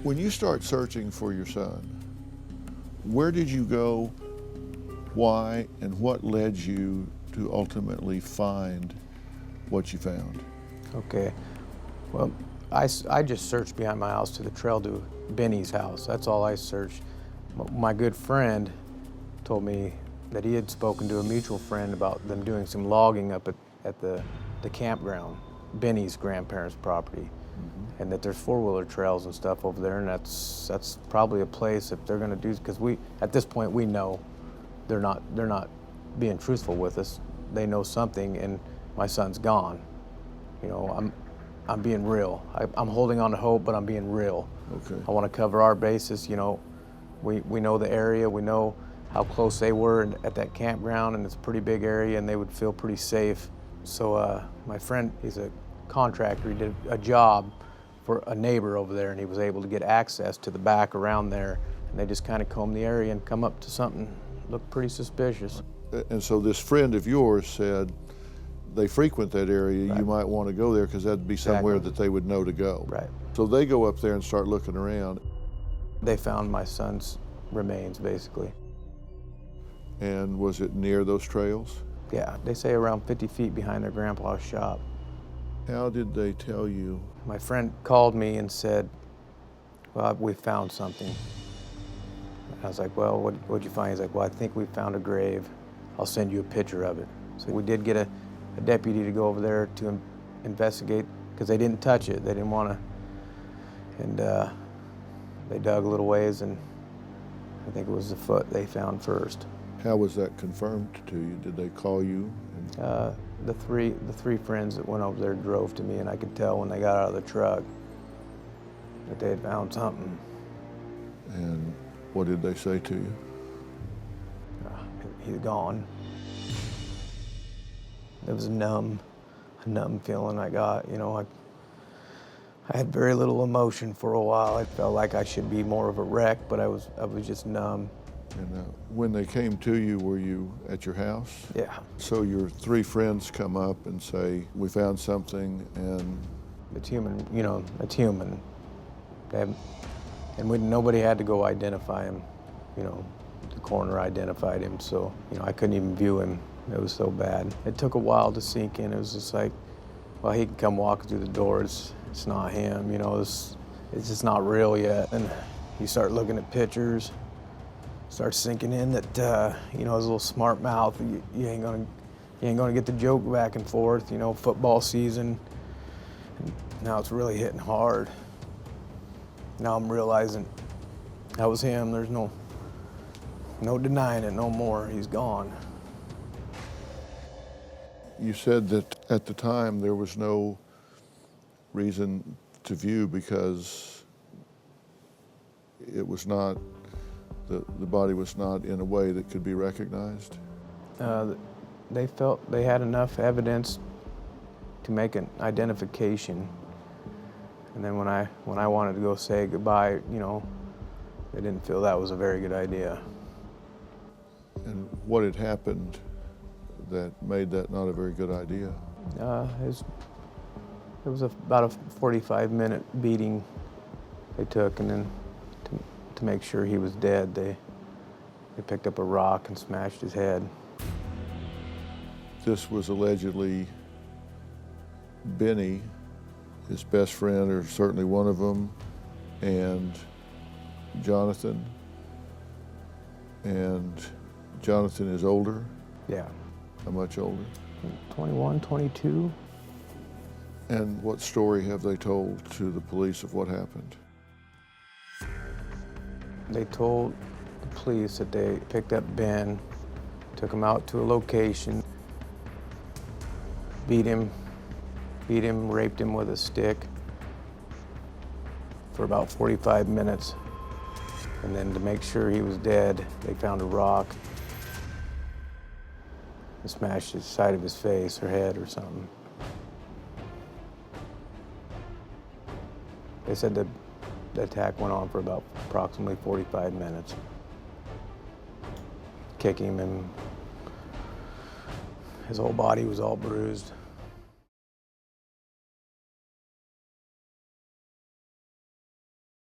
When you start searching for your son, where did you go, why, and what led you to ultimately find what you found? Okay, well, I just searched behind my house to the trail to Benny's house. That's all I searched. My good friend told me that he had spoken to a mutual friend about them doing some logging up at the campground, Benny's grandparents' property, and that there's four-wheeler trails and stuff over there, and that's probably a place if they're going to do, because at this point we know they're not being truthful with us. They know something, and my son's gone. You know, I'm being real. I'm holding on to hope, but I'm being real. Okay. I want to cover our bases. You know, we know the area. We know how close they were at that campground, and it's a pretty big area, and they would feel pretty safe. So my friend, he's a contractor. He did a job for a neighbor over there, and he was able to get access to the back around there, and they just kind of combed the area and come up to something that looked pretty suspicious. And so this friend of yours said they frequent that area, right. You might want to go there because that'd be somewhere that they would know to go. Right. So they go up there and start looking around. They found my son's remains, basically. And was it near those trails? Yeah, they say around 50 feet behind their grandpa's shop. How did they tell you? My friend called me and said, well, we found something. I was like, well, what'd you find? He's like, well, I think we found a grave. I'll send you a picture of it. So we did get a deputy to go over there to investigate, because they didn't touch it. They didn't want to. And they dug a little ways, and I think it was the foot they found first. How was that confirmed to you? Did they call you? The three friends that went over there drove to me, and I could tell when they got out of the truck that they had found something. And what did they say to you? He's gone. It was a numb feeling I got. You know, I had very little emotion for a while. I felt like I should be more of a wreck, but I was just numb. And when they came to you, were you at your house? Yeah. So your three friends come up and say, we found something, and... It's human, you know, it's human. And nobody had to go identify him. You know, the coroner identified him, so, you know, I couldn't even view him. It was so bad. It took a while to sink in. It was just like, well, he can come walking through the doors. It's not him, you know, it's just not real yet. And you start looking at pictures, starts sinking in that, you know, his little smart mouth, you ain't gonna get the joke back and forth, you know, football season. And now it's really hitting hard. Now I'm realizing that was him. There's no denying it no more. He's gone. You said that at the time there was no reason to view because it was not, the body was not in a way that could be recognized? They felt they had enough evidence to make an identification. And then when I wanted to go say goodbye, you know, they didn't feel that was a very good idea. And what had happened that made that not a very good idea? It was about a 45-minute beating they took, and then to make sure he was dead, they picked up a rock and smashed his head. This was allegedly Benny, his best friend, or certainly one of them, and Jonathan. And Jonathan is older? Yeah. How much older? 21, 22. And what story have they told to the police of what happened? They told the police that they picked up Ben, took him out to a location, beat him, raped him with a stick for about 45 minutes. And then to make sure he was dead, they found a rock and smashed the side of his face or head or something. They said the attack went on for about approximately 45 minutes. Kicking him, and his whole body was all bruised.